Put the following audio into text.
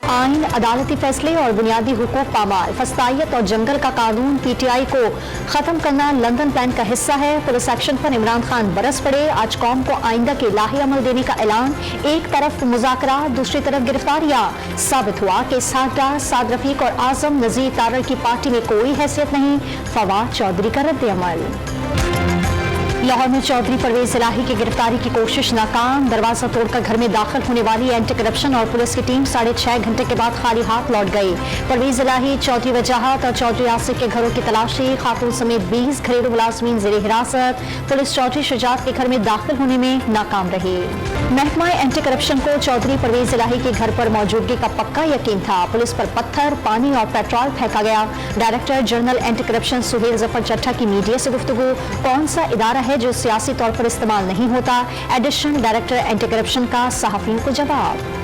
आइन, अदालती फैसले और बुनियादी हुकूक पामाल। फस्तायत और जंगल का कानून पीटीआई को खत्म करना लंदन प्लान का हिस्सा है। पुलिस एक्शन पर इमरान खान बरस पड़े। आज कौम को आइंदा के लाही अमल देने का ऐलान। एक तरफ मुज़ाकरा, दूसरी तरफ गिरफ्तारियां। साबित हुआ कि साद रफीक और आजम नजीर तारड़ की पार्टी में कोई हैसियत नहीं। फवाद चौधरी का रद्द अमल। लाहौर में चौधरी परवेज इलाही की गिरफ्तारी की कोशिश नाकाम। दरवाजा तोड़कर घर में दाखिल होने वाली एंटी करप्शन और पुलिस की टीम 6.5 घंटे के बाद खाली हाथ लौट गई। परवेज इलाही, चौधरी वजाहत और चौधरी आसिफ के घरों की तलाशी। खातून समेत 20 घरेलू मुलाजमीन जेर हिरासत। पुलिस चौधरी शुजात के घर में दाखिल होने में नाकाम रही। महकमा एंटी करप्शन को चौधरी परवेज इलाही के घर पर मौजूदगी का पक्का यकीन था। पुलिस पर पत्थर, पानी और पेट्रोल फेंका गया। Director general anti corruption Suhail Zafar Chatta की मीडिया से गुफ्तगू। कौन सा इदारा है जो सियासी तौर पर इस्तेमाल नहीं होता? एडिशनल डायरेक्टर एंटी करप्शन का सहाफियों को जवाब।